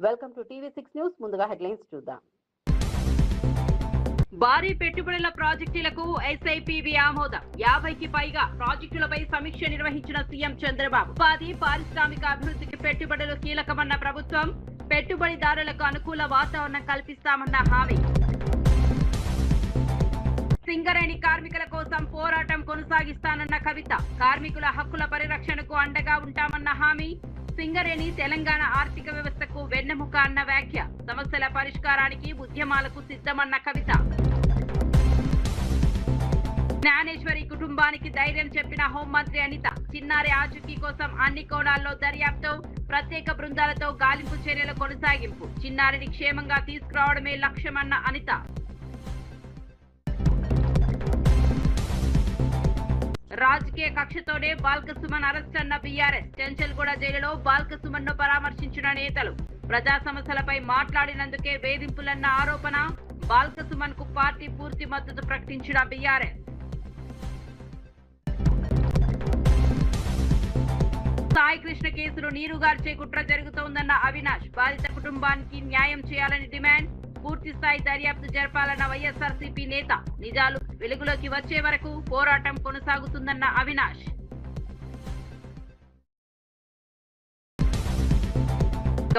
Welcome to TV6 news. ముందుగా headlines చూద్దాం. భారీ పెట్టుబడుల ప్రాజెక్టులకు SIPB ఆమోదం. 50కి పైగా ప్రాజెక్టులపై సమీక్ష నిర్వహించిన సీఎం చంద్రబాబు. ఉపాధి పారిశ్రామిక అభివృద్ధికి పెట్టుబడులు కీలకమన్న ప్రభుత్వం. పెట్టుబడిదారులకు అనుకూల వాతావరణం కల్పిస్తామన్న హామీ. సింగరేణి కార్మికుల కోసం పోరాటం కొనసాగిస్తానన్న కవిత. కార్మికుల హక్కుల పరిరక్షణకు అండగా ఉంటామన్న హామీ. సింగరేణి తెలంగాణ ఆర్థిక వ్యవస్థకు వెన్నెముక అన్న వ్యాఖ్య. సమస్యల పరిష్కారానికి ఉద్యమాలకు సిద్ధమన్న కవిత. జ్ఞానేశ్వరి కుటుంబానికి ధైర్యం చెప్పిన హోంమంత్రి అనిత. చిన్నారి ఆచూకీ కోసం అన్ని కోణాల్లో దర్యాప్తు. ప్రత్యేక బృందాలతో గాలింపు చర్యల కొనసాగింపు. చిన్నారిని క్షేమంగా తీసుకురావడమే లక్ష్యమన్న అనిత. రాజకీయ కక్షతోనే బాల్కసుమన్ అరెస్ట్ అన్న బీఆర్ఎస్. చెంచల్గూడ జైలులో బాల్కసుమన్ ను పరామర్శించిన నేతలు. ప్రజా సమస్యలపై మాట్లాడినందుకే వేధింపులన్న ఆరోపణ. బాల్కసుమన్ కు పార్టీ పూర్తి మద్దతు ప్రకటించిన బీఆర్ఎస్. సాయి కృష్ణ కేసును నీరుగార్చే కుట్ర జరుగుతోందన్న అవినాష్. బాధిత కుటుంబానికి న్యాయం చేయాలని డిమాండ్. పూర్తి స్థాయి దర్యాప్తు జరపాలన్న వైఎస్ఆర్సీపీ నేత. నిజాలు వెలుగులోకి వచ్చే వరకు పోరాటం కొనసాగుతుందన్న అవినాష్.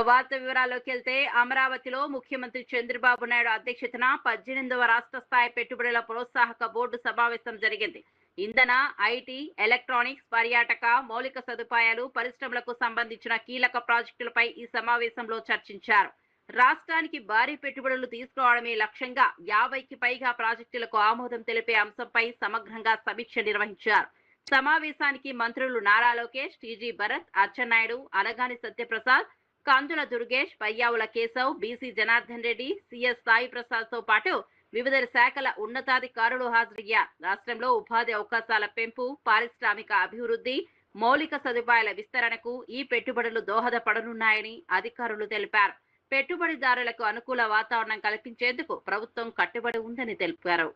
వార్త వివరాల్లోకి వెళ్తే, అమరావతిలో ముఖ్యమంత్రి చంద్రబాబు నాయుడు అధ్యక్షతన 18వ రాష్ట్ర స్థాయి పెట్టుబడుల ప్రోత్సాహక బోర్డు సమావేశం జరిగింది. ఇంధన, ఐటీ, ఎలక్ట్రానిక్స్, పర్యాటక, మౌలిక సదుపాయాలు, పరిశ్రమలకు సంబంధించిన కీలక ప్రాజెక్టులపై ఈ సమావేశంలో చర్చించారు. రాష్ట్రానికి భారీ పెట్టుబడులు తీసుకురావడమే లక్ష్యంగా 50కి పైగా ప్రాజెక్టులకు ఆమోదం తెలిపే అంశంపై సమగ్రంగా సమీక్ష నిర్వహించారు. సమావేశానికి మంత్రులు నారా లోకేష్, టీజీ భరత్, అచ్చెన్నాయుడు, అనగాని సత్యప్రసాద్, కందుల దుర్గేష్, పయ్యావుల కేశవ్, బీసీ జనార్దన్ రెడ్డి, సిఎస్ సాయి ప్రసాద్ తో పాటు వివిధ శాఖల ఉన్నతాధికారులు హాజరయ్యారు. రాష్ట్రంలో ఉపాధి అవకాశాల పెంపు, పారిశ్రామిక అభివృద్ధి, మౌలిక సదుపాయాల విస్తరణకు ఈ పెట్టుబడులు దోహదపడనున్నాయని అధికారులు తెలిపారు. పెట్టుబడిదారులకు అనుకూల వాతావరణం కల్పించేందుకు ప్రభుత్వం కట్టుబడి ఉందని తెలిపారు.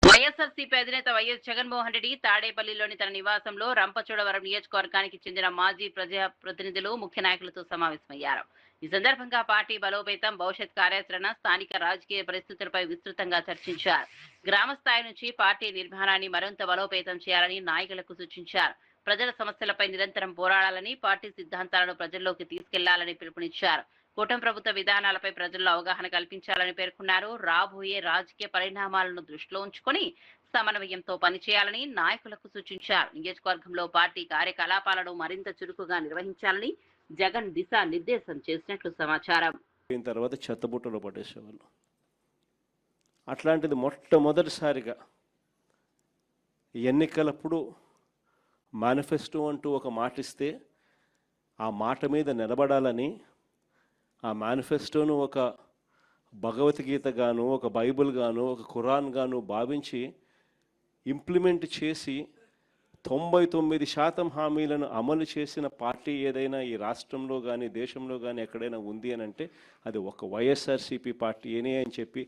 వైఎస్ఆర్సీపీ అధినేత వైఎస్ జగన్మోహన్ రెడ్డి తాడేపల్లిలోని తన నివాసంలో రంపచోడవరం నియోజకవర్గానికి చెందిన మాజీ ప్రజాప్రతినిధులు, ముఖ్య నాయకులతో సమావేశమయ్యారు. ఈ సందర్భంగా పార్టీ బలోపేతం, భవిష్యత్ కార్యాచరణ, స్థానిక రాజకీయ పరిస్థితులపై విస్తృతంగా చర్చించారు. గ్రామ స్థాయి నుంచి పార్టీ నిర్మాణాన్ని మరింత బలోపేతం చేయాలని నాయకులకు సూచించారు. ప్రజల సమస్యలపై నిరంతరం పోరాడాలని, పార్టీ సిద్ధాంతాలను ప్రజల్లోకి తీసుకెళ్లాలని పిలుపునిచ్చారు. కూటమి ప్రభుత్వ విధానాలపై ప్రజల్లో అవగాహన కల్పించాలని పేర్కొన్నారు. రాబోయే రాజకీయ పరిణామాలను దృష్టిలో ఉంచుకొని సమన్వయంతో పనిచేయాలని నాయకులకు సూచించారు. నియోజకవర్గంలో పార్టీ కార్యకలాపాలను మరింత చురుకుగా నిర్వహించాలని జగన్ దిశా నిర్దేశం చేసినట్లు సమాచారం. తర్వాత చెత్తబుట్టలో పట్టేసేవాళ్ళు. అట్లాంటిది మొట్టమొదటిసారిగా ఎన్నికలప్పుడు మేనిఫెస్టో అంటూ ఒక మాట ఇస్తే ఆ మాట మీద నిలబడాలని, ఆ మేనిఫెస్టోను ఒక భగవద్గీత గాను, ఒక బైబిల్ గాను, ఒక ఖురాన్ గాను భావించి ఇంప్లిమెంట్ చేసి 99% హామీలను అమలు చేసిన పార్టీ ఏదైనా ఈ రాష్ట్రంలో కానీ దేశంలో కానీ ఎక్కడైనా ఉంది అని అంటే అది ఒక వైఎస్ఆర్సీపీ పార్టీ అని చెప్పి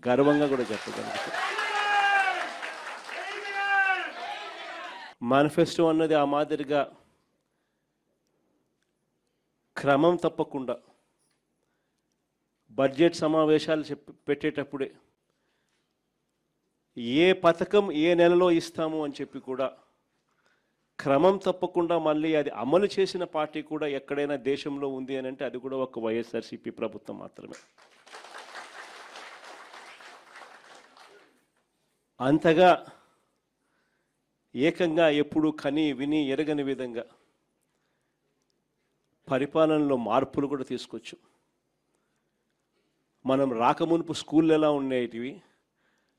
గర్వంగా కూడా చెప్పగలుగుతాం. మేనిఫెస్టో అన్నది ఆ మాదిరిగా క్రమం తప్పకుండా బడ్జెట్ సమావేశాలు పెట్టేటప్పుడే ఏ పథకం ఏ నెలలో ఇస్తాము అని చెప్పి కూడా క్రమం తప్పకుండా మళ్ళీ అది అమలు చేసిన పార్టీ కూడా ఎక్కడైనా దేశంలో ఉంది అని అంటే అది కూడా ఒక వైఎస్ఆర్సీపీ ప్రభుత్వం మాత్రమే. అంతగా ఏకంగా ఎప్పుడు కని విని ఎరగని విధంగా పరిపాలనలో మార్పులు కూడా తీసుకొచ్చు. మనం రాకమునుపు స్కూళ్ళు ఎలా ఉండేటివి,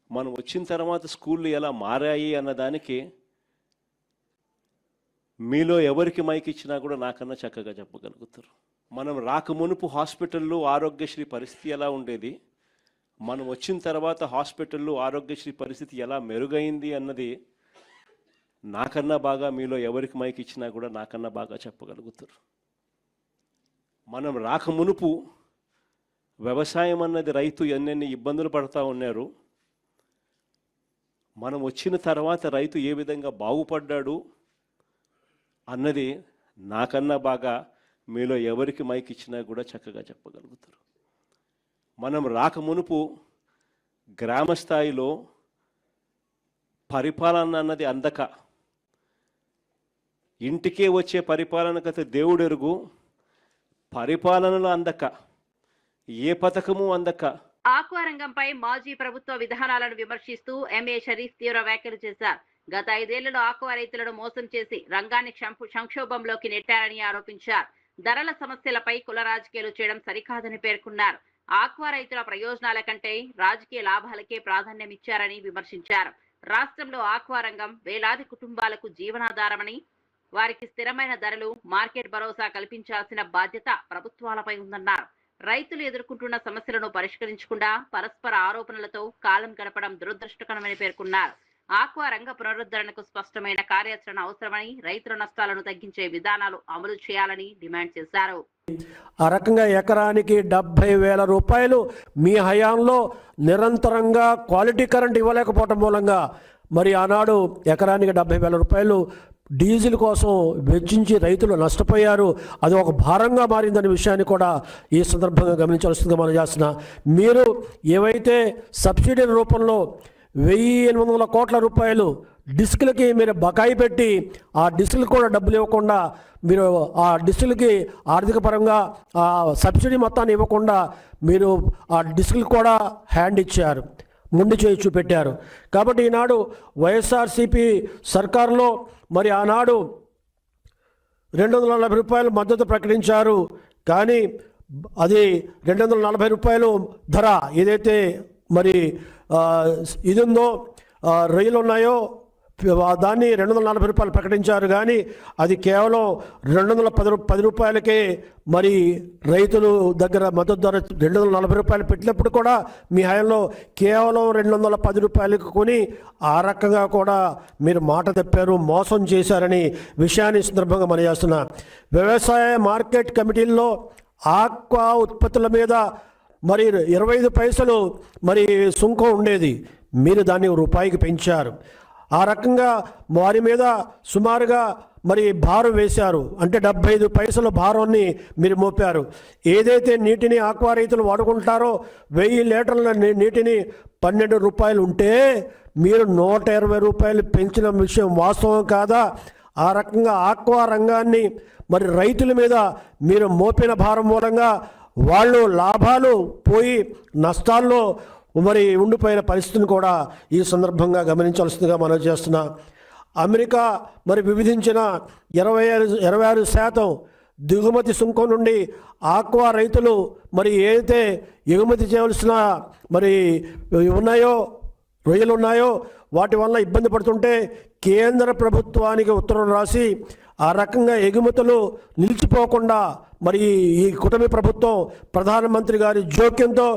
మనం వచ్చిన తర్వాత స్కూళ్ళు ఎలా మారాయి అన్నదానికి మీలో ఎవరికి మైక్ ఇచ్చినా కూడా నాకన్నా చక్కగా చెప్పగలుగుతారు. మనం రాకమునుపు హాస్పిటల్లో ఆరోగ్యశ్రీ పరిస్థితి ఎలా ఉండేది, మనం వచ్చిన తర్వాత హాస్పిటల్లో ఆరోగ్యశ్రీ పరిస్థితి ఎలా మెరుగైంది అన్నది నాకన్నా బాగా మీలో ఎవరికి మైక్ ఇచ్చినా కూడా నాకన్నా బాగా చెప్పగలుగుతారు. మనం రాకమునుపు వ్యవసాయం అన్నది రైతు ఎన్నెన్ని ఇబ్బందులు పడుతూ ఉన్నారు, మనం వచ్చిన తర్వాత రైతు ఏ విధంగా బాగుపడ్డాడు అన్నది నాకన్నా బాగా మీలో ఎవరికి మైక్ ఇచ్చినా కూడా చక్కగా చెప్పగలుగుతారు. మనం రాకమునుపు గ్రామ స్థాయిలో పరిపాలన అన్నది అందక, ఇంటికే వచ్చే పరిపాలనకైతే దేవుడు ఎరుగు, పరిపాలనలో అందక, ఏ పథకము అందక. ఆక్వా రంగంపై మాజీ ప్రభుత్వ విధానాలను విమర్శిస్తూ ఎంఏ షరీఫ్ తీవ్ర వ్యాఖ్యలు చేశారు. గత 5 ఏళ్లలో ఆక్వా రైతులను మోసం చేసి రంగాన్ని సంక్షోభంలోకి నెట్టారని ఆరోపించారు. ధరల సమస్యలపై కుల రాజకీయాలు చేయడం సరికాదని పేర్కొన్నారు. ఆక్వా రైతుల ప్రయోజనాల కంటే రాజకీయ లాభాలకే ప్రాధాన్యం ఇచ్చారని విమర్శించారు. రాష్ట్రంలో ఆక్వా రంగం వేలాది కుటుంబాలకు జీవనాధారమని, వారికి స్థిరమైన ధరలు, మార్కెట్ భరోసా కల్పించాల్సిన బాధ్యత ప్రభుత్వాలపై ఉందన్నారు. రైతులు ఎదుర్కొంటున్న సమస్యలను పరిష్కరించకుండా పరస్పర ఆరోపణలతో కాలం గడపడం దురదృష్టకరమని పేర్కొన్నారు. ఆక్వా రంగ పునరుద్ధరణకు స్పష్టమైన కార్యాచరణ అవసరమని, రైతుల నష్టాలను తగ్గించే విధానాలు అమలు చేయాలని డిమాండ్ చేశారు. ఆ రకంగా ఎకరానికి 70,000 రూపాయలు మీ హయాంలో నిరంతరంగా క్వాలిటీ కరెంట్ ఇవ్వలేకపోవటం మూలంగా మరి ఆనాడు ఎకరానికి 70,000 రూపాయలు డీజిల్ కోసం వెచ్చించి రైతులు నష్టపోయారు. అది ఒక భారంగా మారిందనే విషయాన్ని కూడా ఈ సందర్భంగా గమనించాల్సిందిగా మనం చేస్తున్నా. మీరు ఏవైతే సబ్సిడీ రూపంలో 1,800 కోట్ల రూపాయలు డిస్కులకి మీరు బకాయి పెట్టి ఆ డిస్కులకు కూడా డబ్బులు ఇవ్వకుండా, మీరు ఆ డిస్కులకి ఆర్థిక పరంగా ఆ సబ్సిడీ మొత్తాన్ని ఇవ్వకుండా మీరు ఆ డిస్కులకు కూడా హ్యాండ్ ఇచ్చారు, ముందు చేయి చూపెట్టారు. కాబట్టి ఈనాడు వైఎస్ఆర్సీపీ సర్కారులో మరి ఆనాడు 240 రూపాయలు మద్దతు ప్రకటించారు. కానీ అది 240 రూపాయలు ధర ఏదైతే మరి ఇది ఉందో, రొయ్యలు ఉన్నాయో దాన్ని 240 రూపాయలు ప్రకటించారు. కానీ అది కేవలం 210 రూపాయలకే మరి రైతులు దగ్గర మద్దతు ధర 240 రూపాయలు పెట్టినప్పుడు కూడా మీ హయాంలో కేవలం 210 రూపాయలకు కొని ఆ రకంగా కూడా మీరు మాట తప్పారు, మోసం చేశారని విషయాన్ని సందర్భంగా మనం చేస్తున్నా. వ్యవసాయ మార్కెట్ కమిటీల్లో ఆక్వా ఉత్పత్తుల మీద మరి 25 పైసలు మరి సుంకం ఉండేది, మీరు దాన్ని రూపాయికి పెంచారు. ఆ రకంగా వారి మీద సుమారుగా మరి భారం వేశారు, అంటే 75 పైసల భారాన్ని మీరు మోపారు. ఏదైతే నీటిని ఆక్వా రైతులు వాడుకుంటారో 1000 లీటర్ల నీటిని 12 రూపాయలు ఉంటే మీరు 120 రూపాయలు పెంచిన విషయం వాస్తవం కాదా? ఆ రకంగా ఆక్వా రంగాన్ని మరి రైతుల మీద మీరు మోపిన భారం మూలంగా వాళ్ళు లాభాలు పోయి నష్టాల్లో మరి ఉండిపోయిన పరిస్థితిని కూడా ఈ సందర్భంగా గమనించాల్సిందిగా మనం చేస్తున్నా. అమెరికా మరి విధించిన 26% దిగుమతి సుంకం నుండి ఆక్వా రైతులు మరి ఏదైతే ఎగుమతి చేయవలసిన మరి ఉన్నాయో, రొయ్యలు ఉన్నాయో వాటి వల్ల ఇబ్బంది పడుతుంటే కేంద్ర ప్రభుత్వానికి ఉత్తర్వులు రాసి ఆ రకంగా ఎగుమతులు నిలిచిపోకుండా మరి ఈ కూటమి ప్రభుత్వం ప్రధానమంత్రి గారి జోక్యంతో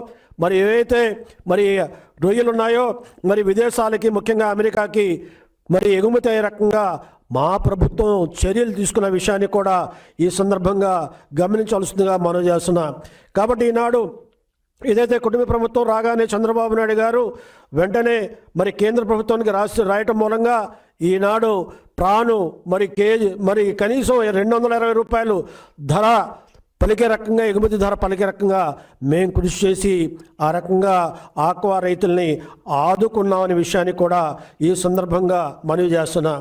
మరి ఏవైతే మరి రొయ్యలు ఉన్నాయో మరి విదేశాలకి, ముఖ్యంగా అమెరికాకి మరి ఎగుమతి అయ్యే రకంగా మా ప్రభుత్వం చర్యలు తీసుకున్న విషయాన్ని కూడా ఈ సందర్భంగా గమనించాల్సిందిగా మనం చేస్తున్నాం. కాబట్టి ఈనాడు ఏదైతే కుటుంబ ప్రభుత్వం రాగానే చంద్రబాబు నాయుడు గారు వెంటనే మరి కేంద్ర ప్రభుత్వానికి రాయటం మూలంగా ఈనాడు ప్రాను మరి కనీసం 220 రూపాయలు ధర పలికే రకంగా, ఎగుమతి ధర పలికే రకంగా మేము కృషి చేసి ఆ రకంగా ఆక్వా రైతుల్ని ఆదుకున్నామనే విషయాన్ని కూడా ఈ సందర్భంగా మనవి చేస్తున్నా.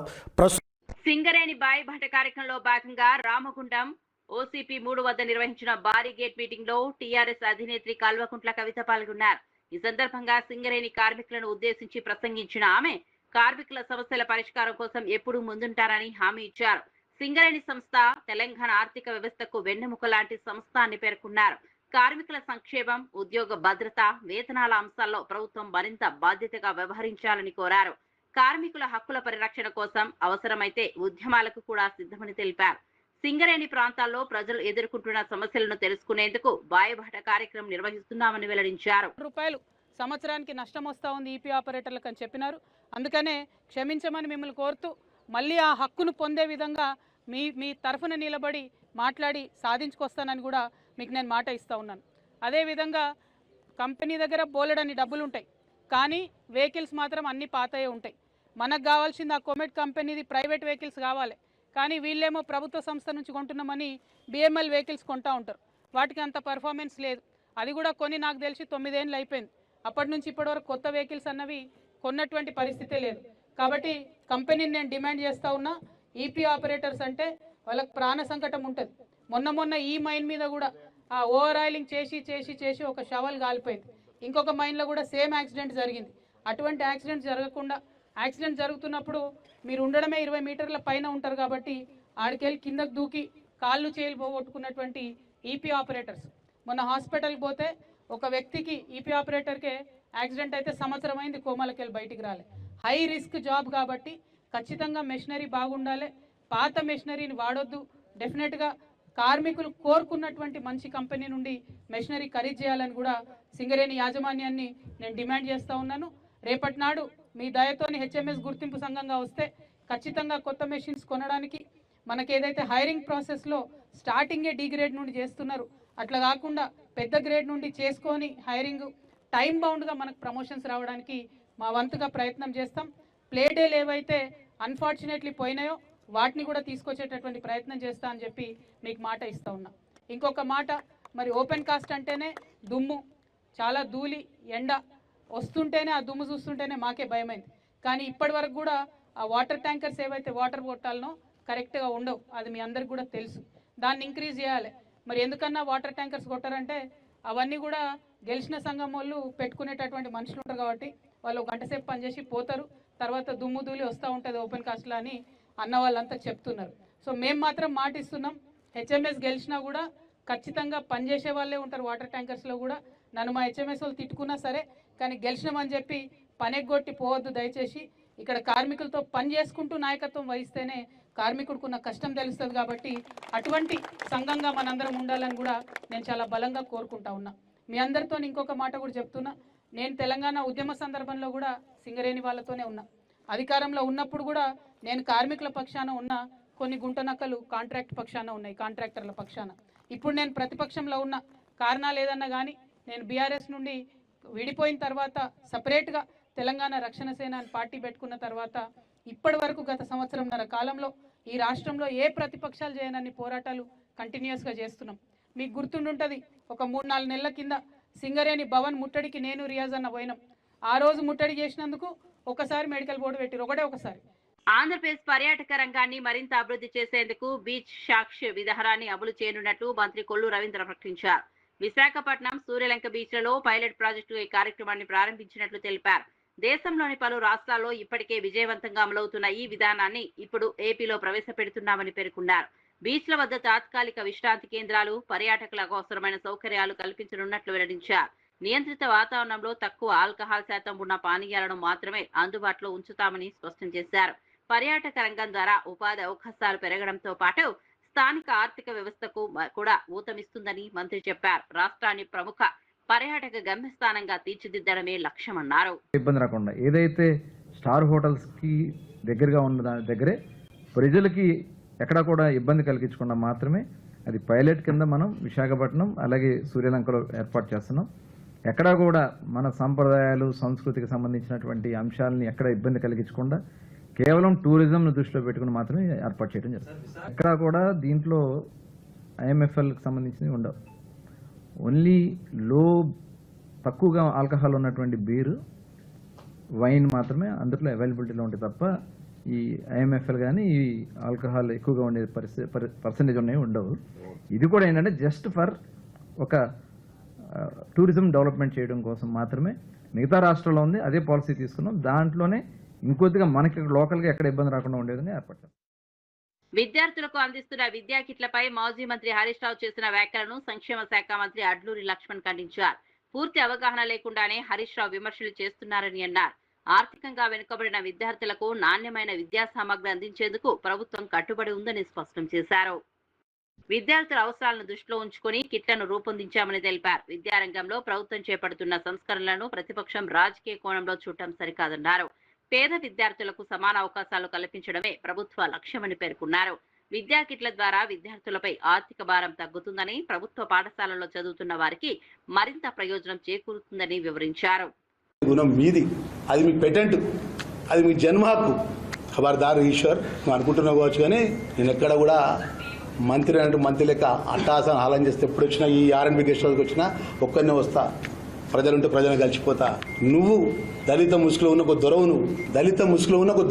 సింగరేణి బాయిబాట కార్యక్రమంలో భాగంగా రామగుండం ఓసీపీ 3 వద్ద నిర్వహించిన భారీ గేట్ మీటింగ్ లో టీఆర్ఎస్ అధినేత్రి కల్వకుంట్ల కవిత పాల్గొన్నారు. ఈ సందర్భంగా సింగరేణి కార్మికులను ఉద్దేశించి ప్రసంగించిన ఆమె కార్మికుల సమస్యల పరిష్కారం కోసం ఎప్పుడూ ముందుంటారని హామీ ఇచ్చారు. సింగరేణి సంస్థ తెలంగాణ ఆర్థిక వ్యవస్థకు వెన్నెముక లాంటి సంస్థ అని పేర్కొన్నారు. కార్మికుల సంక్షేమం, ఉద్యోగ భద్రత, వేతనాల అంశాల్లో ప్రభుత్వం మరింత బాధ్యతగా వ్యవహరించాలని కోరారు. కార్మికుల హక్కుల పరిరక్షణ కోసం అవసరమైతే ఉద్యమాలకు కూడా సిద్ధమని తెలిపారు. సింగరేణి ప్రాంతాల్లో ప్రజలు ఎదుర్కొంటున్న సమస్యలను తెలుసుకునేందుకు బాయబాట కార్యక్రమం నిర్వహిస్తున్నామని వెల్లడించారు. రూపాయలు సంవత్సరానికి నష్టం వస్తూ ఉంది ఈపీ ఆపరేటర్లకు అని చెప్పినారు. అందుకనే క్షమించమని మిమ్మల్ని కోరుతూ మళ్ళీ ఆ హక్కును పొందే విధంగా మీ తరఫున నిలబడి మాట్లాడి సాధించుకొస్తానని కూడా మీకు నేను మాట ఇస్తూ ఉన్నాను. అదేవిధంగా కంపెనీ దగ్గర బోలెడన్ని డబ్బులు ఉంటాయి, కానీ వెహికల్స్ మాత్రం అన్ని పాతయే ఉంటాయి. మనకు కావాల్సింది ఆ కొమెట్ కంపెనీది ప్రైవేట్ వెహికల్స్ కావాలి, కానీ వీళ్ళేమో ప్రభుత్వ సంస్థ నుంచి కొంటున్నామని బిఎంఎల్ వెహికల్స్ కొంటూ ఉంటారు. వాటికి అంత పర్ఫార్మెన్స్ లేదు. అది కూడా కొని నాకు తెలిసి 9 ఏళ్ళు అయిపోయింది. అప్పటి నుంచి ఇప్పటివరకు కొత్త వెహికల్స్ అన్నవి కొన్నటువంటి పరిస్థితే లేదు. కాబట్టి కంపెనీని నేను డిమాండ్ చేస్తూ ఉన్నా, ఈపీ ఆపరేటర్స్ అంటే వాళ్ళకి ప్రాణ సంకటం ఉంటుంది. మొన్న ఈ మైన్ మీద కూడా ఆ ఓవర్ ఆయిలింగ్ చేసి ఒక షవల్ కాలిపోయింది. ఇంకొక మైన్లో కూడా సేమ్ యాక్సిడెంట్ జరిగింది. అటువంటి యాక్సిడెంట్ జరగకుండా, యాక్సిడెంట్ జరుగుతున్నప్పుడు మీరు ఉండడమే 20 మీటర్ల పైన ఉంటారు కాబట్టి ఆడికెళ్ళి కిందకు దూకి కాళ్ళు చేతులు పోగొట్టుకున్నటువంటి ఈపీ ఆపరేటర్స్. మొన్న హాస్పిటల్కి పోతే ఒక వ్యక్తికి ఈపీ ఆపరేటర్కే యాక్సిడెంట్ అయితే సంవత్సరం అయింది, కోమాలకి వెళ్ళి బయటికి రాలే. హై రిస్క్ జాబ్ కాబట్టి ఖచ్చితంగా మెషినరీ బాగుండాలి, పాత మెషినరీని వాడొద్దు. డెఫినెట్గా కార్మికులు కోరుకున్నటువంటి మంచి కంపెనీ నుండి మెషినరీ ఖరీదు చేయాలని కూడా సింగరేణి యాజమాన్యాన్ని నేను డిమాండ్ చేస్తూ ఉన్నాను. రేపటి నాడు మీ దయతోని హెచ్ఎంఎస్ గుర్తింపు సంఘంగా వస్తే ఖచ్చితంగా కొత్త మెషిన్స్ కొనడానికి మనకి ఏదైతే హైరింగ్ ప్రాసెస్లో స్టార్టింగే డి గ్రేడ్ నుండి చేస్తున్నారు, అట్లా కాకుండా పెద్ద గ్రేడ్ నుండి చేసుకొని హైరింగ్ టైం బౌండ్గా మనకు ప్రమోషన్స్ రావడానికి మా వంతుగా ప్రయత్నం చేస్తాం. ప్లే డేలు ఏవైతే అన్ఫార్చునేట్లీ పోయినాయో వాటిని కూడా తీసుకొచ్చేటటువంటి ప్రయత్నం చేస్తా అని చెప్పి మీకు మాట ఇస్తూ ఉన్నా. ఇంకొక మాట, మరి ఓపెన్ కాస్ట్ అంటేనే దుమ్ము, చాలా ధూళి, ఎండ వస్తుంటేనే ఆ దుమ్ము చూస్తుంటేనే మాకే భయమైంది. కానీ ఇప్పటి వరకు కూడా ఆ వాటర్ ట్యాంకర్స్ ఏవైతే వాటర్ కొట్టాలనో కరెక్ట్గా ఉండవు, అది మీ అందరికి కూడా తెలుసు. దాన్ని ఇంక్రీజ్ చేయాలి. మరి ఎందుకన్నా వాటర్ ట్యాంకర్స్ కొట్టారంటే అవన్నీ కూడా గెలిచిన సంఘం వాళ్ళు పెట్టుకునేటటువంటి మనుషులు ఉంటారు కాబట్టి వాళ్ళు గంట సేపు పనిచేసి పోతారు, తర్వాత దుమ్ము ధూళి వస్తూ ఉంటుంది ఓపెన్ కాస్ట్లో అని అన్న వాళ్ళంతా చెప్తున్నారు. సో మేము మాత్రం మాటిస్తున్నాం, హెచ్ఎంఎస్ గెలిచినా కూడా ఖచ్చితంగా పనిచేసే వాళ్ళే ఉంటారు వాటర్ ట్యాంకర్స్లో కూడా. నన్ను మా హెచ్ఎంఎస్ వాళ్ళు తిట్టుకున్నా సరే, కానీ గెలిచినామని చెప్పి పనెగ్గొట్టి పోవద్దు దయచేసి. ఇక్కడ కార్మికులతో పని చేసుకుంటూ నాయకత్వం వహిస్తేనే కార్మికుడికున్న కష్టం తెలుస్తుంది. కాబట్టి అటువంటి సంఘంగా మనందరం ఉండాలని కూడా నేను చాలా బలంగా కోరుకుంటా ఉన్నా. మీ అందరితో ఇంకొక మాట కూడా చెప్తున్నా, నేను తెలంగాణ ఉద్యమ సందర్భంలో కూడా సింగరేణి వాళ్ళతోనే ఉన్నా. అధికారంలో ఉన్నప్పుడు కూడా నేను కార్మికుల పక్షాన ఉన్నా, కొన్ని గుంటనక్కలు కాంట్రాక్ట్ పక్షాన ఉన్నాయి, కాంట్రాక్టర్ల పక్షాన. ఇప్పుడు నేను ప్రతిపక్షంలో ఉన్న కారణాలు ఏదన్నా కానీ నేను బీఆర్ఎస్ నుండి విడిపోయిన తర్వాత సపరేట్గా తెలంగాణ రక్షణ సేన అని పార్టీ పెట్టుకున్న తర్వాత ఇప్పటి వరకు గత సంవత్సరంన్నర కాలంలో ఈ రాష్ట్రంలో ఏ ప్రతిపక్షాలు చేయనన్ని పోరాటాలు కంటిన్యూస్గా చేస్తున్నాం. మీకు గుర్తుండుంటుంది, ఒక 3-4 నెలల కింద సింగరేణి భవన్ ముట్టడికి నేను రియాజ్ అన్న పోయినాం. ఆ రోజు ముట్టడి చేసినందుకు ఒకసారి మెడికల్ బోర్డు పెట్టారు, ఒకసారి. ఆంధ్రప్రదేశ్ పర్యాటక రంగాన్ని మరింత అభివృద్ధి చేసేందుకు బీచ్ సాక్షి విధానాన్ని అమలు చేయనున్నట్లు మంత్రి కొల్లు రవీంద్ర ప్రకటించారు. విశాఖపట్నం, సూర్యలంక బీచ్లలో పైలట్ ప్రాజెక్టు ఈ కార్యక్రమాన్ని ప్రారంభించినట్లు తెలిపారు. దేశంలోని పలు రాష్ట్రాల్లో ఇప్పటికే విజయవంతంగా అమలవుతున్న ఈ విధానాన్ని ఇప్పుడు ఏపీలో ప్రవేశపెడుతున్నామని పేర్కొన్నారు. బీచ్ల వద్ద తాత్కాలిక విశ్రాంతి కేంద్రాలు, పర్యాటకులకు అవసరమైన సౌకర్యాలు కల్పించనున్నట్లు వెల్లడించారు. నియంత్రిత వాతావరణంలో తక్కువ ఆల్కహాల్ శాతం ఉన్న పానీయాలను మాత్రమే అందుబాటులో ఉంచుతామని స్పష్టం చేశారు. పర్యాటక రంగం ద్వారా ఉపాధి అవకాశాలు పెరగడంతో పాటు స్థానిక ఆర్థిక వ్యవస్థకు కూడా ఊతమిస్తుందని మంత్రి చెప్పారు. రాష్ట్రాన్ని ప్రముఖ పర్యాటక గమ్యస్థానంగా తీర్చిదిద్దడమే లక్ష్యమన్నారు. ఇబ్బంది రాకుండా ఏదైతే స్టార్ హోటల్స్ కి దగ్గరగా ఉన్న దాని దగ్గరే ప్రజలకి ఎక్కడా కూడా ఇబ్బంది కలిగించకుండా మాత్రమే అది పైలట్ కింద మనం విశాఖపట్నం అలాగే సూర్యలంకలో ఏర్పాటు చేస్తున్నాం. ఎక్కడా కూడా మన సంప్రదాయాలు, సంస్కృతికి సంబంధించినటువంటి అంశాలని ఎక్కడ ఇబ్బంది కలిగించకుండా కేవలం టూరిజంను దృష్టిలో పెట్టుకుని మాత్రమే ఏర్పాటు చేయడం జరుగుతుంది. ఎక్కడా కూడా దీంట్లో ఐఎంఎఫ్ఎల్కి సంబంధించినవి ఉండవు. ఓన్లీ తక్కువగా ఆల్కహాల్ ఉన్నటువంటి బీరు, వైన్ మాత్రమే అందులో అవైలబిలిటీలో ఉంటాయి తప్ప ఈ ఐఎంఎఫ్ఎల్ కానీ ఈ ఆల్కహాల్ ఎక్కువగా ఉండే పర్సంటేజ్ ఉన్నాయి ఉండవు. ఇది కూడా ఏంటంటే జస్ట్ ఫర్ ఒక టూరిజం డెవలప్మెంట్ చేయడం కోసం మాత్రమే. మిగతా రాష్ట్రాల్లో ఉంది అదే పాలసీ తీసుకున్నాం. దాంట్లోనే ఇంకొద్దిగా మనకి లోకల్గా ఎక్కడ ఇబ్బంది రాకుండా ఉండేదని ఏర్పడ్డాం. విద్యార్థులకు అందిస్తున్న విద్యా కిట్లపై మాజీ మంత్రి హరీష్ రావు చేసిన వ్యాఖ్యలను సంక్షేమ శాఖ మంత్రి అడ్లూరి లక్ష్మణ్ ఖండించారు. పూర్తి అవగాహన లేకుండానే హరీష్ రావు విమర్శలు చేస్తున్నారని అన్నారు. ఆర్థికంగా వెనుకబడిన విద్యార్థులకు నాణ్యమైన విద్యా సామగ్రి అందించేందుకు ప్రభుత్వం కట్టుబడి ఉందని స్పష్టం చేశారు. విద్యార్థుల అవసరాలను దృష్టిలో ఉంచుకుని కిట్లను రూపొందించామని తెలిపారు. విద్యారంగంలో ప్రభుత్వం చేపడుతున్న సంస్కరణలను ప్రతిపక్షం రాజకీయ కోణంలో చూడటం సరికాదన్నారు. పేద విద్యార్థులకు సమాన అవకాశాలు కల్పించడమే ప్రభుత్వ లక్ష్యమని పేర్కొన్నారు. విద్యా కిట్ల ద్వారా విద్యార్థులపై ఆర్థిక భారం తగ్గుతుందని, ప్రభుత్వ పాఠశాలల్లో చదువుతున్న వారికి మరింత ప్రయోజనం చేకూరుతుందని వివరించారు. గుణం మీది, అది మీ పెటెంట్, అది మీ జన్మ హక్కు. ఖబర్దార్ ఈశ్వర్, నువ్వు అనుకుంటున్నావు కావచ్చు, కానీ నేను ఎక్కడ కూడా మంత్రి అంటే మంత్రి లెక్క అట్టాసన హాలం చేస్తే ఎప్పుడు వచ్చినా ఈ ఆర్ఎండ్బి గెస్ట్ హౌస్కి వచ్చినా ఒక్కరినే వస్తా, ప్రజలుంటే ప్రజలను కలిసిపోతా. నువ్వు దళిత ముసుగులో ఉన్న ఒక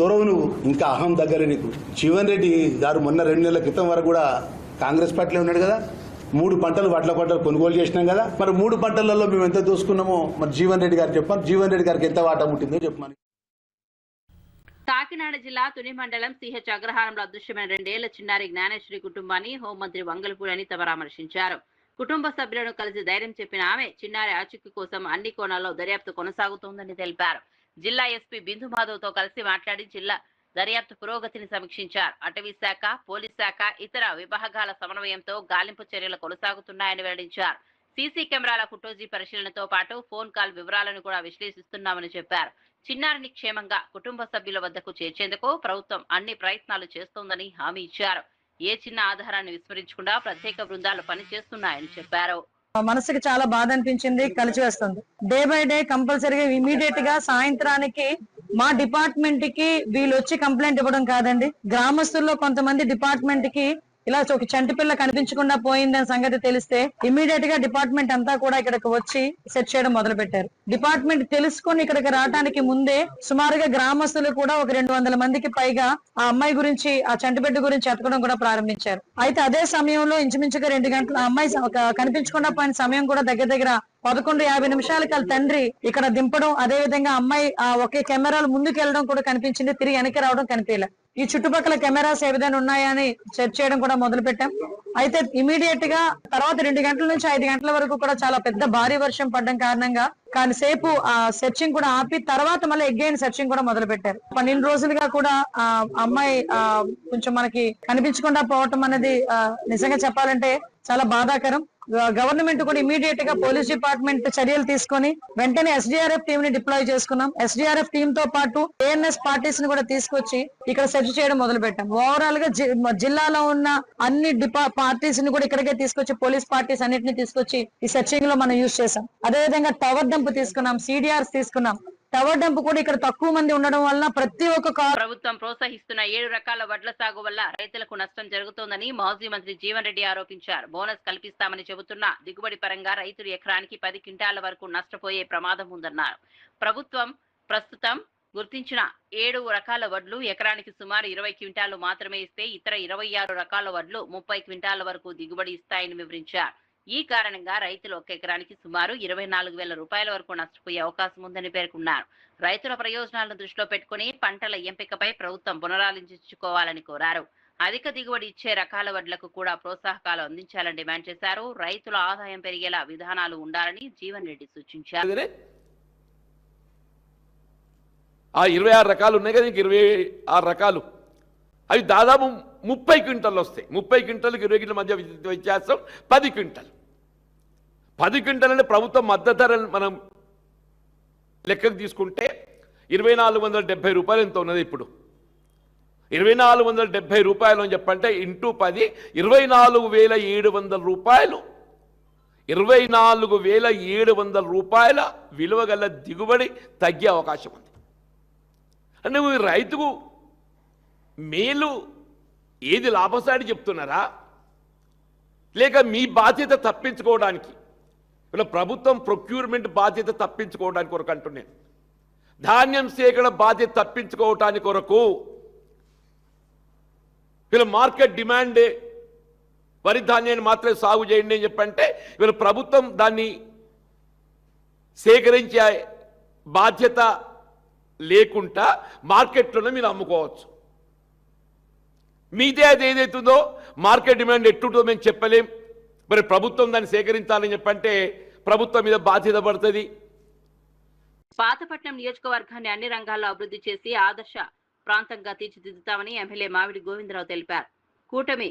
దొరవు, నువ్వు ఇంకా అహం దగ్గర నీకు. జీవన్ రెడ్డి గారు మొన్న 2 నెలల క్రితం వరకు కూడా కాంగ్రెస్ పార్టీలో ఉన్నాడు కదా. 3 పంటలు వడ్ల పంటలు కొనుగోలు చేసినాం కదా. మరి 3 పంటలలో మేము ఎంత దోసుకున్నామో మరి జీవన్ రెడ్డి గారు చెప్పాను. జీవన్ రెడ్డి గారికి ఎంత వాటా ముట్టిందో చెప్పమని. కాకినాడ జిల్లా తుని మండలం సిహెచ్ అగ్రహారంలో అదృశ్యమైన 2 ఏళ్ల చిన్నారి జ్ఞానేశ్వరి కుటుంబాన్ని హోంమంత్రి వంగలపూడి అనిత పరామర్శించారు. కుటుంబ సభ్యులను కలిసి ధైర్యం చెప్పిన ఆమె చిన్నారి ఆచూకీ కోసం అన్ని కోణాల్లో దర్యాప్తు కొనసాగుతోందని తెలిపారు. జిల్లా ఎస్పీ బిందు మాధవ్ తో కలిసి మాట్లాడి జిల్లా దర్యాప్తు పురోగతిని సమీక్షించారు. అటవీ శాఖ, పోలీస్ శాఖ, ఇతర విభాగాల సమన్వయంతో గాలింపు చర్యలు కొనసాగుతున్నాయని వెల్లడించారు. సీసీ కెమెరాల ఫుటేజీ పరిశీలనతో పాటు ఫోన్ కాల్ వివరాలను కూడా విశ్లేషిస్తున్నామని చెప్పారు. చిన్నారిని క్షేమంగా కుటుంబ సభ్యుల వద్దకు చేర్చేందుకు ప్రభుత్వం అన్ని ప్రయత్నాలు చేస్తోందని హామీ ఇచ్చారు. ఏ చిన్న ఆధారాన్ని విస్మరించకుండా ప్రత్యేక బృందాలు పనిచేస్తున్నాయని చెప్పారు. మనసుకి చాలా బాధ అనిపించింది, కలిసి వస్తుంది. డే బై డే కంపల్సరీగా ఇమీడియట్ గా సాయంత్రానికి మా డిపార్ట్మెంట్ కి వీళ్ళు వచ్చి కంప్లైంట్ ఇవ్వడం కాదండి, గ్రామస్తుల్లో కొంతమంది డిపార్ట్మెంట్ కి ఇలా ఒక చంటి పిల్ల కనిపించకుండా పోయిందనే సంగతి తెలిస్తే ఇమీడియట్ గా డిపార్ట్మెంట్ అంతా కూడా ఇక్కడికి వచ్చి సెట్ చేయడం మొదలు పెట్టారు. డిపార్ట్మెంట్ తెలుసుకొని ఇక్కడికి రావడానికి ముందే సుమారుగా గ్రామస్తులు కూడా ఒక 200 మందికి పైగా ఆ అమ్మాయి గురించి, ఆ చంటి బిడ్డ గురించి ఎతకడం కూడా ప్రారంభించారు. అయితే అదే సమయంలో ఇంచుమించుగా 2 గంటల అమ్మాయి కనిపించకుండా పోయిన సమయం కూడా దగ్గర 11:50 నిమిషాలకి వాళ్ళ తండ్రి ఇక్కడ దింపడం, అదే విధంగా అమ్మాయి ఒకే కెమెరాలు ముందుకు వెళ్ళడం కూడా కనిపించింది, తిరిగి వెనక్కి రావడం కనిపించలే. ఈ చుట్టుపక్కల కెమెరాస్ ఏ విధంగా ఉన్నాయని సెర్చ్ చేయడం కూడా మొదలు పెట్టాం. అయితే ఇమీడియట్ గా తర్వాత 2 గంటల నుంచి 5 గంటల వరకు కూడా చాలా పెద్ద భారీ వర్షం పడడం కారణంగా కాసేపు ఆ సెర్చింగ్ కూడా ఆపి తర్వాత మళ్ళీ అగైన్ సెర్చింగ్ కూడా మొదలు పెట్టారు. 12 రోజులుగా కూడా ఆ అమ్మాయి కొంచెం మనకి కనిపించకుండా పోవటం అనేది నిజంగా చెప్పాలంటే చాలా బాధాకరం. గవర్నమెంట్ కూడా ఇమీడియట్ గా పోలీస్ డిపార్ట్మెంట్ చర్యలు తీసుకొని వెంటనే SDRF టీమ్ ని డిప్లాయ్ చేసుకున్నాం. SDRF టీమ్ తో పాటు ANS పార్టీస్ ని కూడా తీసుకొచ్చి ఇక్కడ సెర్చ్ చేయడం మొదలు పెట్టాం. ఓవరాల్ గా జిల్లాలో ఉన్న అన్ని పార్టీస్ ని కూడా ఇక్కడికే తీసుకొచ్చి, పోలీస్ పార్టీస్ అన్నిటిని తీసుకొచ్చి ఈ సెర్చింగ్ లో మనం యూజ్ చేసాం. అదేవిధంగా టవర్ డంప్ తీసుకున్నాం, CDRs తీసుకున్నాం. టవర్ డంప్ కూడా ఇక్కడ తక్కువ మంది ఉండడం వల్ల ప్రతి ఒక్క ప్రభుత్వం ప్రోత్సహిస్తున్న 7 రకాల వడ్ల సాగు వల్ల రైతులకు నష్టం జరుగుతోందని మాజీ మంత్రి జీవన్ రెడ్డి ఆరోపించారు. బోనస్ కల్పిస్తామని చెబుతున్నా దిగుబడి పరంగా రైతులు ఎకరానికి 10 క్వింటాల వరకు నష్టపోయే ప్రమాదం ఉందన్నారు. ప్రభుత్వం ప్రస్తుతం గుర్తించిన 7 రకాల వడ్లు ఎకరానికి సుమారు 20 క్వింటాలు మాత్రమే ఇస్తే ఇతర 26 రకాల వడ్లు 30 క్వింటాల వరకు దిగుబడి ఇస్తాయని వివరించారు. ఈ కారణంగా రైతులు ఒక ఎకరానికి సుమారు 24,000 రూపాయల వరకు నష్టపోయే అవకాశం ఉందని పేర్కొన్నారు. రైతుల ప్రయోజనాలను దృష్టిలో పెట్టుకుని పంటల ఎంపికపై ప్రభుత్వం పునరాలోచించుకోవాలని కోరారు. అధిక దిగుబడి ఇచ్చే రకాల వడ్లకు కూడా ప్రోత్సాహకాలు అందించాలని డిమాండ్ చేశారు. రైతుల ఆదాయం పెరిగేలా విధానాలు ఉండాలని జీవన్ రెడ్డి సూచించారు. ఆ 26 రకాలు ఉన్నాయి కదా, 26 రకాలు అవి దాదాపు 30 క్వింటల్ వస్తాయి. 30 క్వింటల్కి 20 క్వింటల్ మధ్య వ్యత్యాసం 10 క్వింటల్. 10 క్వింటల్ అంటే ప్రభుత్వం మద్దతు ధర మనం లెక్కకు తీసుకుంటే 2,470 రూపాయలు ఎంత ఉన్నది ఇప్పుడు. 2,470 రూపాయలు అని చెప్పంటే ఇంటూ 10 24,700 రూపాయలు. 24,700 రూపాయల విలువ గల దిగుబడి తగ్గే అవకాశం ఉంది. అంటే రైతుకు మేలు ఏది లాభసాటి చెప్తున్నారా, లేక మీ బాధ్యత తప్పించుకోవడానికి, ఇలా ప్రభుత్వం ప్రొక్యూర్మెంట్ బాధ్యత తప్పించుకోవడానికి కొరకు అంటున్నాను. ధాన్యం సేకరణ బాధ్యత తప్పించుకోవడానికి కొరకు వీళ్ళ మార్కెట్ డిమాండే వరి ధాన్యాన్ని మాత్రమే సాగు చేయండి అని చెప్పంటే వీళ్ళ ప్రభుత్వం దాన్ని సేకరించే బాధ్యత లేకుండా మార్కెట్లోనే మీరు అమ్ముకోవచ్చు. మీదే అది ఏదైతుందో మార్కెట్ డిమాండ్ ఎట్టుంటుందో మేము చెప్పలేం. మరి ప్రభుత్వం దాన్ని సేకరించాలని చెప్పంటే ప్రభుత్వం మీద బాధ్యత పడుతుంది. పాతపట్నం నియోజకవర్గాన్ని అన్ని రంగాల్లో అభివృద్ధి చేసి ఆదర్శ ప్రాంతంగా తీర్చిదిద్దుతామని ఎమ్మెల్యే మావిడి గోవిందరావు తెలిపారు. కూటమి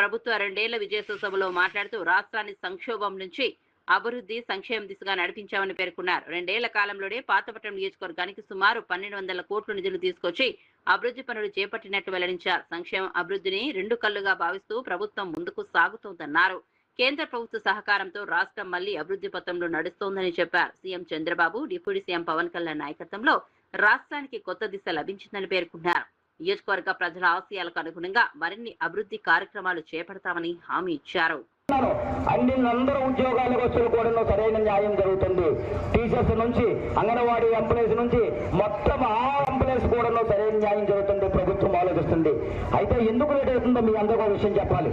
ప్రభుత్వ 2 ఏళ్ల విజయోత్సవంలో మాట్లాడుతూ రాష్ట్రాన్ని సంక్షోభం నుంచి అభివృద్ధి సంక్షేమ దిశగా నడిపించామని పేర్కొన్నారు. 2 ఏళ్ల కాలంలోనే పాతపట్నం నియోజకవర్గానికి సుమారు 1200 కోట్ల నిధులు తీసుకొచ్చి అభివృద్ధి పనులు చేపట్టినట్లు వెల్లడించారు. సంక్షేమ అభివృద్ధిని 2 కళ్లుగా భావిస్తూ ప్రభుత్వం ముందుకు సాగుతోందన్నారు. కేంద్ర ప్రభుత్వ సహకారంతో రాష్ట్రం మళ్లీ అభివృద్ధి పథంలో నడుస్తోందని చెప్పారు. CM Chandrababu, deputy CM Pawan Kalyan నాయకత్వంలో రాష్ట్రానికి కొత్త దిశ లభించిందని పేర్కొన్నారు. నియోజకవర్గ ప్రజల ఆశయాలకు అనుగుణంగా మరిన్ని అభివృద్ధి కార్యక్రమాలు చేపడతామని హామీ ఇచ్చారు. అందరూ ఉద్యోగాలకు వచ్చి కూడా సరైన న్యాయం జరుగుతుంది. టీచర్స్ నుంచి అంగన్వాడీ ఎంప్లాయీస్ నుంచి మొత్తం ఆ ఎంప్లాయీస్ కూడా సరైన న్యాయం జరుగుతుంది. ప్రభుత్వం ఆలోచిస్తుంది. అయితే ఎందుకు లేట్ అవుతుందో మీ అందరికీ ఒక విషయం చెప్పాలి.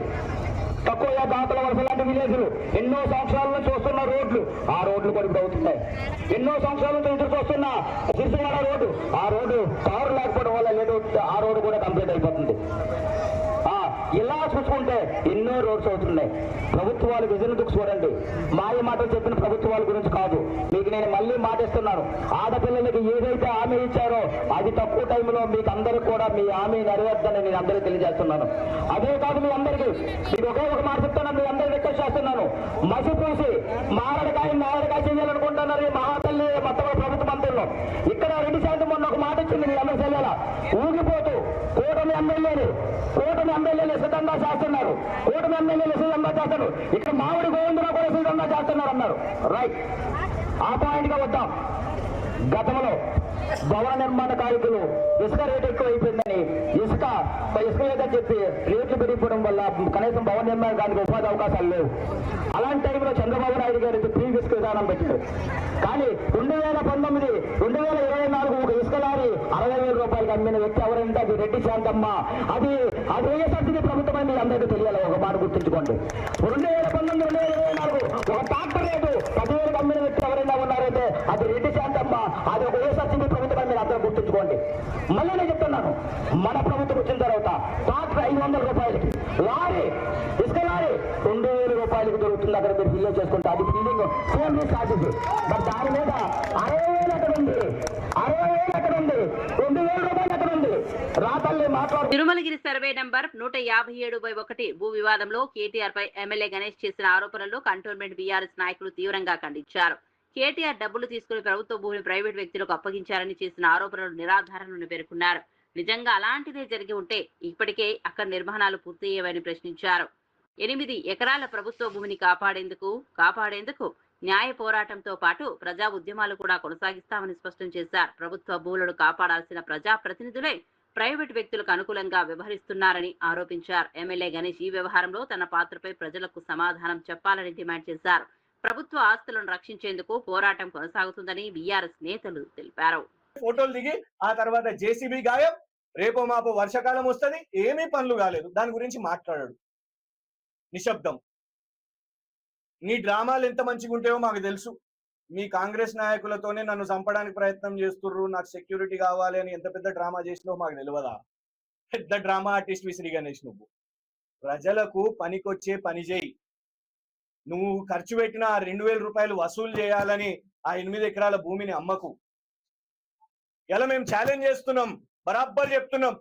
తక్కువ దాతల వలస లాంటి విలేజ్లు ఎన్నో సంవత్సరాల నుంచి వస్తున్న రోడ్లు, ఆ రోడ్లు కూడా ఇప్పుడు అవుతున్నాయి. ఎన్నో సంవత్సరాల నుంచి ఎదురు చూస్తున్న సిరిసిల్ల రోడ్డు, ఆ రోడ్డు తారు లేకపోవడం వల్ల లేట్ ఆ రోడ్డు కూడా కంప్లీట్ అయిపోతుంది. ఇలా చూసుకుంటే ఎన్నో రోడ్స్ అవుతున్నాయి. ప్రభుత్వాలు విజన్ చూడండి. మాయ మాటలు చెప్పిన ప్రభుత్వాల గురించి కాదు. మీకు నేను మళ్ళీ మాటిస్తున్నాను. ఆడపిల్లలకి ఏదైతే హామీ ఇచ్చారో అది తక్కువ టైంలో మీకు అందరికీ కూడా మీ హామీ నెరవేర్చని నేను అందరికీ తెలియజేస్తున్నాను. అదే కాదు మీ అందరికీ మీకు ఒకే ఒక మాట చెప్తున్నాను. మీ అందరికీ రిక్వెస్ట్ చేస్తున్నాను. మసిపూసి మారడికాయ చేయాలనుకుంటున్నారు ఈ మహాతల్లి మొత్తం ప్రభుత్వ మంత్రులు. ఇక్కడ 2 మొన్న ఒక మాట ఇచ్చింది మీ అందరి చెల్లెల ఊగిపోతూ కూటమి ఎమ్మెల్యేలు సిద్ధంగా చేస్తున్నారు. కూటమి ఎమ్మెల్యేలు సిద్ధంగా చేస్తున్నారు. ఇక్కడ మామిడి గోవిందరావు కూడా సిద్ధంగా చేస్తున్నారు అన్నారు. రైట్, ఆ పాయింట్ గా వద్దాం. గతంలో భవన నిర్మాణ కార్మికులు ఇసుక రేటు ఎక్కువ అయిపోయిందని ఇసుక లేదని చెప్పి రేట్లు పెరిగిపోవడం వల్ల కనీసం భవన నిర్మాణ కార్మికులకు ఉపాధి అవకాశాలు లేవు. అలాంటి టైంలో చంద్రబాబు నాయుడు గారు ఫ్రీ ఇసుక విధానం పెట్టారు. కానీ 2019, 2024 ఒక ఇసుక లారీ 60,000 రూపాయలకి అమ్మిన వ్యక్తి ఎవరంటే అది రెడ్డి శాంతమ్మ. అది వైఎస్ఆర్సీపీ ప్రభుత్వం అని అందరికీ తెలియాలి. ఒక మాట గుర్తుంచుకోండి. 2019, 2024 ఒక ట్రాక్టర్ రేటు 10,000కి అమ్మిన వ్యక్తి ఎవరైనా ఉన్నారైతే అది రెడ్డి శాంతమ్మ. అది ఒక వైఎస్ఆర్సీపీ ప్రభుత్వం అని మీరు అందరూ గుర్తుంచుకోండి. మళ్ళీ నేను చెప్తున్నాను, మన ప్రభుత్వం వచ్చిన తర్వాత ట్రాక్టర్ 500 రూపాయలకి, లారీ ఇసుక లారీ 2,000 రూపాయలకి దొరుకుతుంది. అక్కడ మీరు ఫిల్ చేసుకుంటే అది ఫీలింగ్ సేమ్ ఛార్జెస్. బట్ దాని మీద 60,000 ఎక్కడ ఉంది, 60,000 ఎక్కడ ఉంది, 2,000 రూపాయలు ఎక్కడ ఉంది? రాతల్లి మాట్లాడు. తిరుమలగిరి సర్వే నంబర్ 157/1 భూ వివాదంలో కేటీఆర్ పై ఎమ్మెల్యే గణేష్ చేసిన ఆరోపణలు కంటోన్మెంట్ బీఆర్ఎస్ నాయకులు తీవ్రంగా ఖండించారు. కేటీఆర్ డబ్బులు తీసుకుని ప్రభుత్వ భూమిని ప్రైవేట్ వ్యక్తులకు అప్పగించారని చేసిన ఆరోపణలు నిరాధారణని పేర్కొన్నారు. నిజంగా అలాంటిదే జరిగి ఉంటే ఇప్పటికే అక్కడ నిర్మాణాలు పూర్తయ్యేవని ప్రశ్నించారు. 8 ఎకరాల ప్రభుత్వ భూమిని కాపాడేందుకు న్యాయ పోరాటంతో పాటు ప్రజా ఉద్యమాలు కూడా కొనసాగిస్తామని స్పష్టం చేశారు. ప్రభుత్వ భూములను కాపాడాల్సిన ప్రజా ప్రతినిధులే ప్రైవేట్ వ్యక్తులకు అనుకూలంగా వ్యవహరిస్తున్నారని ఆరోపించారు. ఎమ్మెల్యే గణేష్ ఈ వ్యవహారంలో తన పాత్రపై ప్రజలకు సమాధానం చెప్పాలని డిమాండ్ చేశారు. ప్రభుత్వ ఆస్తులను రక్షించేందుకు పోరాటం కొనసాగుతుందని బీఆర్ఎస్ నేతలు తెలిపారు. ఫోటోలు దిగి ఆ తర్వాత జేసీబీ గాయం, రేపో మాపో వర్షాకాలం వస్తుంది, ఏమీ పనులు కాలేదు, దాని గురించి మాట్లాడాడు. నిశ్శబ్దం. నీ డ్రామాలు ఎంత మంచిగా ఉంటాయో మాకు తెలుసు. మీ కాంగ్రెస్ నాయకులతోనే నన్ను చంపడానికి ప్రయత్నం చేస్తుర్రు, నాకు సెక్యూరిటీ కావాలి అని ఎంత పెద్ద డ్రామా చేసినావో మాకు తెలియదా? పెద్ద డ్రామా ఆర్టిస్ట్ శ్రీ గణేష్. నువ్వు ప్రజలకు పనికొచ్చే పని చేయి. నువ్వు ఖర్చు పెట్టిన 2,000 రూపాయలు వసూలు చేయాలని ఆ 8 ఎకరాల భూమిని అమ్మకు. ఇలా మేము ఛాలెంజ్ చేస్తున్నాం, బరాబ్బర్ చెప్తున్నాం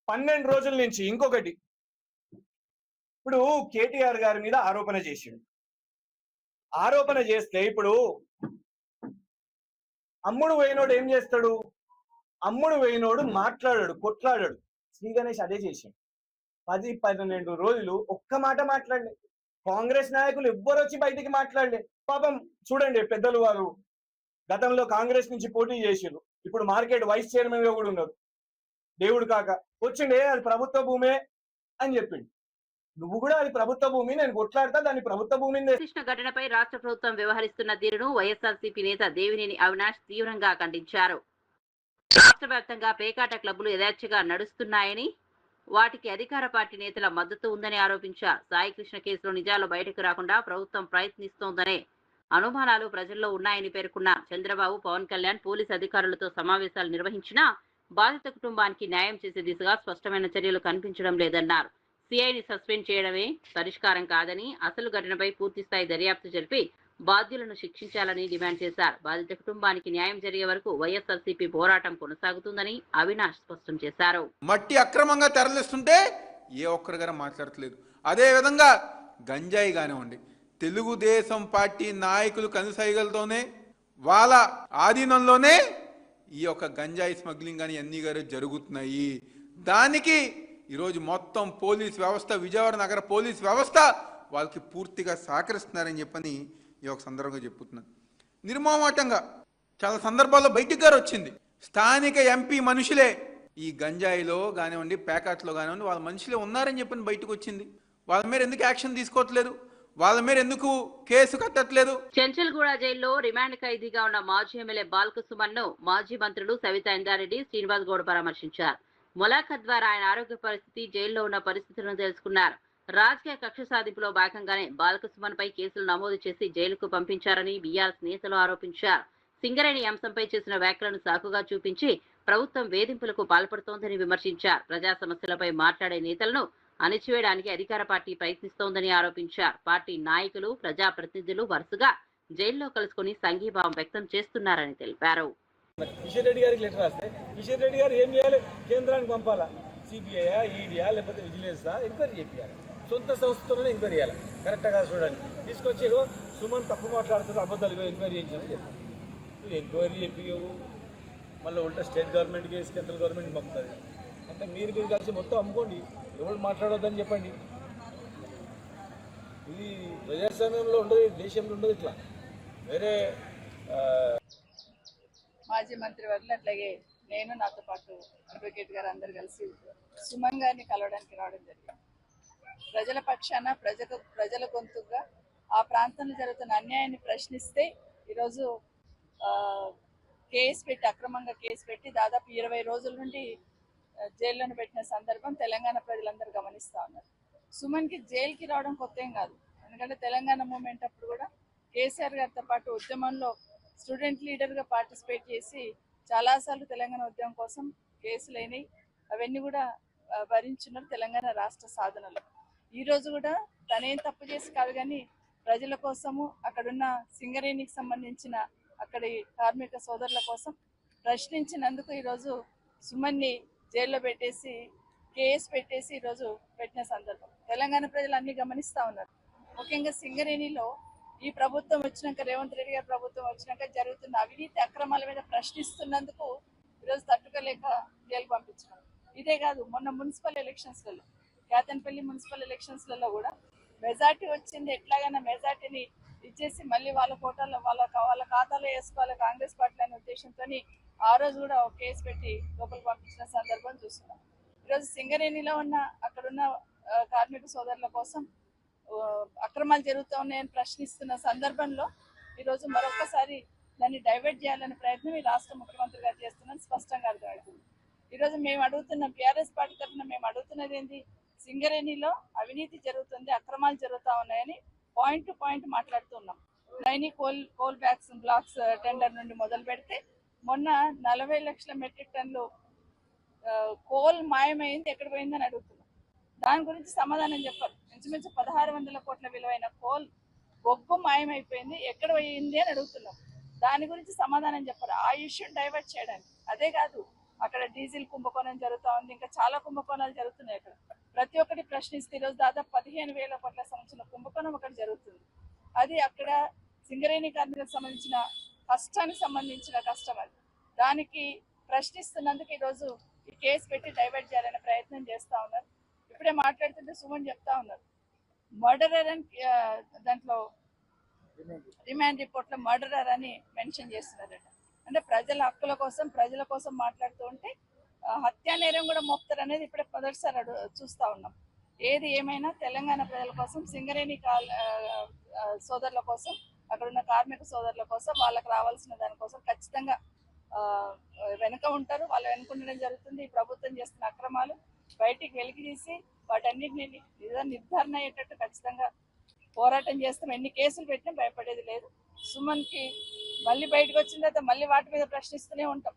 12 రోజుల నుంచి. ఇంకొకటి, ఇప్పుడు కేటీఆర్ గారి మీద ఆరోపణ చేసిండు. ఆరోపణ చేస్తే ఇప్పుడు అమ్ముడు పోయినోడు ఏం చేస్తాడు? అమ్ముడు పోయినోడు మాట్లాడాడు, కొట్లాడాడు. శ్రీ గణేష్ అదే చేసిండు. 10-12 రోజులు ఒక్క మాట మాట్లాడలే. కాంగ్రెస్ నాయకులు ఎవ్వరు వచ్చి బయటికి మాట్లాడలే. పాపం చూడండి, పెద్దలు వారు గతంలో కాంగ్రెస్ నుంచి పోటీ చేసిరు, ఇప్పుడు మార్కెట్ వైస్ చైర్మన్ గా కూడా ఉన్నారు. దేవుడు కాక వచ్చిండే అది ప్రభుత్వ భూమే అని చెప్పిండు. నువ్వు కూడా అది ప్రభుత్వ భూమి, నేను కొట్లాడతా, దాన్ని ప్రభుత్వ భూమిని. కృష్ణ ఘటనపై రాష్ట్ర ప్రభుత్వం వ్యవహరిస్తున్న తీరును వైఎస్ఆర్సీపీ నేత దేవినేని అవినాష్ తీవ్రంగా ఖండించారు. రాష్ట్ర వ్యాప్తంగా పేకాట క్లబ్బులు యథేచ్ఛగా నడుస్తున్నాయని, వాటికి అధికార పార్టీ నేతల మద్దతు ఉందని ఆరోపించారు. సాయి కృష్ణ కేసులో నిజాలు బయటకు రాకుండా ప్రభుత్వం ప్రయత్నిస్తోందనే అనుమానాలు ప్రజల్లో ఉన్నాయని పేర్కొన్నారు. చంద్రబాబు, పవన్ కళ్యాణ్ పోలీసు అధికారులతో సమావేశాలు నిర్వహించినా బాధిత కుటుంబానికి న్యాయం చేసే దిశగా స్పష్టమైన చర్యలు కనిపించడం లేదన్నారు. సిఐని సస్పెండ్ చేయడమే పరిష్కారం కాదని, అసలు ఘటనపై పూర్తిస్థాయి దర్యాప్తు జరిపి బాధ్యులను శిక్షించాలని డిమాండ్ చేశారు. బాధిత కుటుంబానికి న్యాయం జరిగే వరకు వైఎస్ఆర్సీపీ పోరాటం కొనసాగుతుందని అవినాష్ స్పష్టం చేశారు. మట్టి అక్రమంగా తరలిస్తుంటే ఏ ఒక్కరిగా మాట్లాడట్లేదు. అదేవిధంగా గంజాయి కానివ్వండి, తెలుగుదేశం పార్టీ నాయకులు కనుసైగలతోనే వాళ్ళ ఆధీనంలోనే ఈ యొక్క గంజాయి స్మగ్లింగ్ అని అన్ని గారు జరుగుతున్నాయి. దానికి ఈరోజు మొత్తం పోలీస్ వ్యవస్థ, విజయవాడ నగర పోలీస్ వ్యవస్థ వాళ్ళకి పూర్తిగా సహకరిస్తున్నారని చెప్పని ఈ యొక్క సందర్భంగా చెప్పుతున్నాను. నిర్మోహమాటంగా చాలా సందర్భాల్లో బయటికి గారు వచ్చింది, స్థానిక ఎంపీ మనుషులే ఈ గంజాయిలో కానివ్వండి, ప్యాకెట్లో కానివ్వండి వాళ్ళ మనుషులే ఉన్నారని చెప్పని బయటకు వచ్చింది. వాళ్ళ మీద ఎందుకు యాక్షన్ తీసుకోవట్లేదు, వాళ్ళ మీద ఎందుకు కేసు కట్టట్లేదు? చెంచల్గూడ జైల్లో రిమాండ్ ఖైదీగా ఉన్న మాజీ ఎమ్మెల్యే బాల్కసుమన్ ను మాజీ మంత్రులు సవితా ఇందారెడ్డి, శ్రీనివాస్ గౌడ్ పరామర్శించారు. ములాఖత్ ద్వారా ఆయన ఆరోగ్య పరిస్థితి, జైల్లో ఉన్న పరిస్థితులను తెలుసుకున్నారు. రాజకీయ కక్ష సాధింపులో భాగంగానే బాల్కసుమన్ పై కేసులు నమోదు చేసి జైలుకు పంపించారని బీఆర్ఎస్ నేతలు ఆరోపించారు. సింగరేణి అంశంపై చేసిన వ్యాఖ్యలను సాకుగా చూపించి ప్రభుత్వం వేధింపులకు పాల్పడుతోందని విమర్శించారు. ప్రజా సమస్యలపై మాట్లాడే నేతలను అణిచివేయడానికి అధికార పార్టీ ప్రయత్నిస్తోందని ఆరోపించారు. పార్టీ నాయకులు, ప్రజాప్రతినిధులు వరుసగా జైల్లో కలుసుకుని సంఘీభావం వ్యక్తం చేస్తున్నారని తెలిపారు. కిషన్ రెడ్డి గారికి లెటర్ రాస్తే కిషన్ రెడ్డి గారు ఏం చేయాలి? కేంద్రానికి పంపాలా, సిబిఐ, ఈడీయా, లేకపోతే విజిలెన్సా ఎంక్వైరీ చేయాలి. సొంత సంస్థతోనే ఎంక్వైరీ చేయాలి. కరెక్ట్గా చూడండి, తీసుకొచ్చి సుమన్ తప్పు మాట్లాడుతున్నారు, అబద్ధాలు ఎంక్వైరీ చేయించాలని చెప్పి ఎంక్వైరీ చెప్పివు. మళ్ళీ ఉల్టా స్టేట్ గవర్నమెంట్కి, సెంట్రల్ గవర్నమెంట్ పంపుతుంది. అంటే మీరు కలిసి మొత్తం అమ్ముకోండి, ఎవరు మాట్లాడొద్దని చెప్పండి. ఇది ప్రజాస్వామ్యంలో ఉండదు, దేశంలో ఉండదు. ఇట్లా వేరే మాజీ మంత్రి వర్లు అట్లాగే నేను, నాతో పాటు అడ్వకేట్ గారు అందరు కలిసి సుమన్ గారిని కలవడానికి రావడం జరిగింది. ప్రజల పక్షాన, ప్రజల గొంతుగా ఆ ప్రాంతంలో జరుగుతున్న అన్యాయాన్ని ప్రశ్నిస్తే ఈరోజు కేసు పెట్టి, అక్రమంగా కేసు పెట్టి దాదాపు 20 రోజుల నుండి జైల్లోనే పెట్టిన సందర్భం తెలంగాణ ప్రజలందరూ గమనిస్తూ ఉన్నారు. సుమన్కి జైలుకి రావడం కొత్త ఏం కాదు. ఎందుకంటే తెలంగాణ మూమెంట్ అప్పుడు కూడా కేసీఆర్ గారితో పాటు ఉద్యమంలో స్టూడెంట్ లీడర్గా పార్టిసిపేట్ చేసి చాలాసార్లు తెలంగాణ ఉద్యమం కోసం కేసులైనవి, అవన్నీ కూడా భరించున్నారు తెలంగాణ రాష్ట్ర సాధనలో. ఈరోజు కూడా తనేం తప్పు చేసి కాదు కానీ ప్రజల కోసము, అక్కడున్న సింగరేణికి సంబంధించిన అక్కడి కార్మిక సోదరుల కోసం ప్రశ్నించినందుకు ఈరోజు సుమన్ని జైల్లో పెట్టేసి, కేసు పెట్టేసి ఈరోజు పెట్టిన సందర్భం తెలంగాణ ప్రజలు అన్ని గమనిస్తూ ఉన్నారు. ముఖ్యంగా సింగరేణిలో ఈ ప్రభుత్వం వచ్చినాక, రేవంత్ రెడ్డి గారి ప్రభుత్వం వచ్చినాక జరుగుతున్న అవినీతి అక్రమాల మీద ప్రశ్నిస్తున్నందుకు ఈరోజు తట్టుకోలేక జైలు పంపించినారు. ఇదే కాదు, మొన్న మున్సిపల్ ఎలక్షన్స్లలో, కేతన్పల్లి మున్సిపల్ ఎలక్షన్స్లలో కూడా మెజార్టీ వచ్చింది, ఎట్లాగైనా మెజార్టీని ఇచ్చేసి మళ్ళీ వాళ్ళ కోటాల్లో వాళ్ళ ఖాతాలో వేసుకోవాలి కాంగ్రెస్ పార్టీ అనే ఉద్దేశంతో ఆ రోజు కూడా ఒక కేసు పెట్టి లోపలికి పంపించిన సందర్భం చూస్తున్నాం. ఈరోజు సింగరేణిలో ఉన్న అక్కడున్న కార్మిక సోదరుల కోసం అక్రమాలు జరుగుతూ ఉన్నాయని ప్రశ్నిస్తున్న సందర్భంలో ఈరోజు మరొకసారి దాన్ని డైవర్ట్ చేయాలనే ప్రయత్నం ఈ రాష్ట్ర ముఖ్యమంత్రి గారు చేస్తున్నారని స్పష్టంగా అర్థమవుతుంది. ఈరోజు మేము అడుగుతున్నాం, బీఆర్ఎస్ పార్టీ తరఫున మేము అడుగుతున్నది ఏంటి? సింగరేణిలో అవినీతి జరుగుతుంది, అక్రమాలు జరుగుతూ ఉన్నాయని పాయింట్ టు పాయింట్ మాట్లాడుతున్నాం. నైని కోల్ బ్లాక్స్ టెండర్ నుండి మొదలు పెడితే మొన్న 40 లక్షల మెట్రిక్ టన్నులు కోల్ మాయమైంది, ఎక్కడ పోయిందని అడుగుతున్నాం. దాని గురించి సమాధానం చెప్పారు. ఇంచుమించు 1600 కోట్ల విలువైన కోల్ బొగ్గు మాయమైపోయింది, ఎక్కడ పోయింది అని అడుగుతున్నాం. దాని గురించి సమాధానం చెప్పారు. ఆ ఇష్యూని డైవర్ట్ చేయడానికి. అదే కాదు, అక్కడ డీజిల్ కుంభకోణం జరుగుతూ ఉంది, ఇంకా చాలా కుంభకోణాలు జరుగుతున్నాయి. అక్కడ ప్రతి ఒక్కటి ప్రశ్నిస్తే ఈరోజు దాదాపు 15,000 కోట్ల సంబంధించిన కుంభకోణం అక్కడ జరుగుతుంది. అది అక్కడ సింగరేణి కార్మికులకు సంబంధించిన కష్టానికి సంబంధించిన కష్టం. అది దానికి ప్రశ్నిస్తున్నందుకు ఈరోజు ఈ కేసు పెట్టి డైవర్ట్ చేయాలనే ప్రయత్నం చేస్తూ ఉన్నారు. ఇప్పుడే మాట్లాడుతుంటే సుమన్ చెప్తా ఉన్నారు, మర్డరర్ అని దాంట్లో రిమాండ్ రిపోర్ట్లో మర్డరర్ అని మెన్షన్ చేస్తున్నారట. అంటే ప్రజల హక్కుల కోసం, ప్రజల కోసం మాట్లాడుతూ ఉంటే హత్యా నేరం కూడా మోపుతారు అనేది ఇప్పుడే మొదటిసారి చూస్తూ ఉన్నాం. ఏది ఏమైనా తెలంగాణ ప్రజల కోసం, సింగరేణి సోదరుల కోసం, అక్కడున్న కార్మిక సోదరుల కోసం, వాళ్ళకి రావాల్సిన దానికోసం ఖచ్చితంగా వెనుక ఉంటారు. వాళ్ళు వెనుకుండడం జరుగుతుంది. ఈ ప్రభుత్వం చేస్తున్న అక్రమాలు బయటికి వెలికి తీసి వాటన్నిటిని నిర్ధారణ అయ్యేటట్టు ఖచ్చితంగా పోరాటం చేస్తాం. ఎన్ని కేసులు పెట్టినా భయపడేది లేదు. సుమన్కి మళ్ళీ బయటకు వచ్చిన తర్వాత మళ్ళీ వాటి మీద ప్రశ్నిస్తూనే ఉంటాం.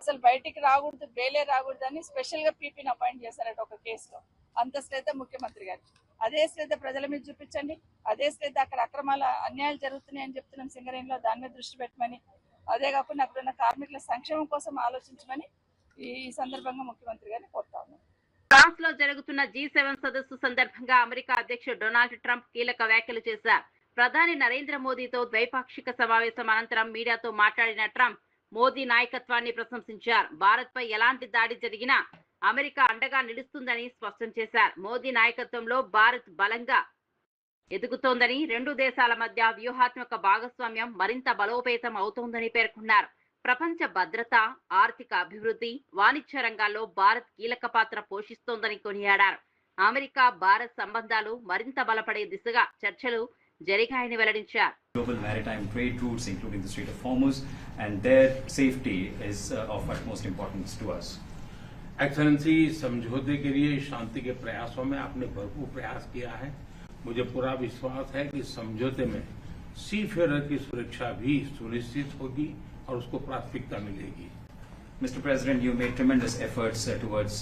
అసలు బయటికి రాకూడదు, బెయిలే రాకూడదు అని స్పెషల్గా పీపీని అపాయింట్ చేశారట ఒక కేసులో. అంత శ్రద్ధ ముఖ్యమంత్రి గారు. అదే శ్రద్ధ ప్రజల మీద చూపించండి. అదే శ్రద్ధ అక్కడ అక్రమాల అన్యాయాలు జరుగుతున్నాయని చెప్తున్నాం సింగరేణిలో, దాని మీద దృష్టి పెట్టమని, అదే కాకుండా అక్కడున్న కార్మికుల సంక్షేమం కోసం ఆలోచించమని ఈ సందర్భంగా ముఖ్యమంత్రి గారిని కోరుతా ఉన్నాం. ఫ్రాన్స్ లో జరుగుతున్న G7 సదస్సు సందర్భంగా అమెరికా అధ్యక్షుడు డొనాల్డ్ ట్రంప్ కీలక వ్యాఖ్యలు చేశారు. ప్రధాని నరేంద్ర మోదీతో ద్వైపాక్షిక సమావేశం అనంతరం మీడియాతో మాట్లాడిన ట్రంప్ మోదీ నాయకత్వాన్ని ప్రశంసించారు. భారత్ పై ఎలాంటి దాడి జరిగినా అమెరికా అండగా నిలుస్తుందని స్పష్టం చేశారు. మోదీ నాయకత్వంలో భారత్ బలంగా ఎదుగుతోందని, రెండు దేశాల మధ్య వ్యూహాత్మక భాగస్వామ్యం మరింత బలోపేతం అవుతోందని పేర్కొన్నారు. ప్రపంచ భద్రత, ఆర్థిక అభివృద్ధి, వాణిజ్య రంగాల్లో భారత్ కీలక పాత్ర పోషిస్తోందని కొనియాడారు. అమెరికా భారత్ సంబంధాలు మరింత బలపడే దిశగా చర్చలు జరిగాయని వెల్లడించారు. Global maritime trade routes, including the Strait of Hormuz, and their safety is of utmost importance to us. Excellency, समझौते के लिए शांति के प्रयासों में आपने भरपूर प्रयास किया है. मुझे पूरा विश्वास है कि समझौते में सी फेरर की सुरक्षा भी सुनिश्चित होगी और उसको प्राथमिकता मिलेगी. Mr. President, you made tremendous efforts towards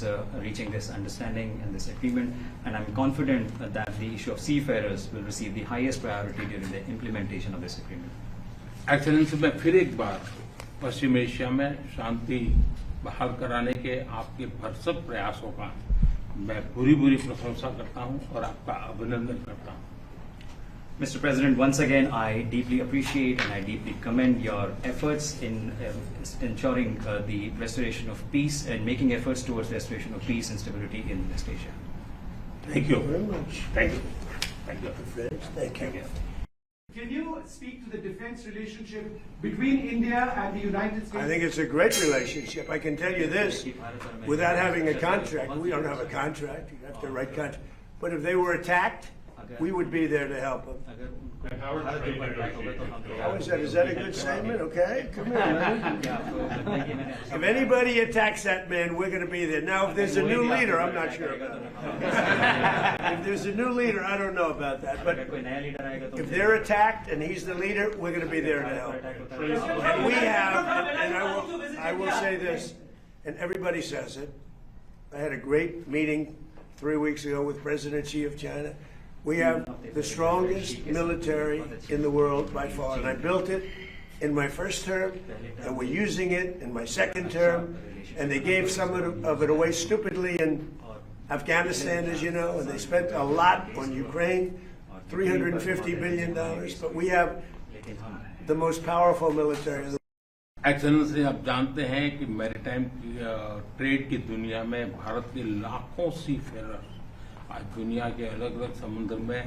reaching this understanding and this agreement, and I'm confident that the issue of seafarers will receive the highest priority during the implementation of this agreement. Excellency, मैं फिर एक बार पश्चिम Asia में शांति बहाल कराने के आपके भरसक प्रयासों का मैं पूरी प्रशंसा करता हूं और आपका अभिनंदन करता हूं. Mr. President, once again, I deeply appreciate and I deeply commend your efforts in ensuring the restoration of peace and making efforts towards restoration of peace and stability in West Asia. Thank you very much. Thank you. Thank you. Thank you. Can you speak to the defense relationship between India and the United States? I think it's a great relationship. I can tell you this, without having a contract, we don't have a contract, you have to write contract. But if they were attacked, we would be there to help them. How is that? Is that a good statement? Okay, come here, man. If anybody attacks that man, we're going to be there. Now, if there's a new leader, I'm not sure about that. If there's a new leader, I don't know about that. But if they're attacked and he's the leader, we're going to be there to help. And we have, and I will say this, and everybody says it. I had a great meeting 3 weeks ago with President Xi of China. We have the strongest military in the world by far, and I built it in my first term, and we're using it in my second term, and they gave some of it away stupidly in Afghanistan, as you know, and they spent a lot on Ukraine, $350 billion, but we have the most powerful military in the world. Excellency, आप जानते हैं कि maritime trade की दुनिया में भारत के लाखों सी Ferrer आज दुनिया के अलग अलग समुद्र में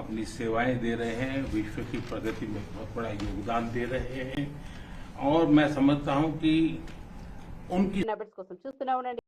अपनी सेवाएं दे रहे हैं, विश्व की प्रगति में बहुत बड़ा योगदान दे रहे हैं और मैं समझता हूं कि उनकी కోసం చూస్తూనే ఉండండి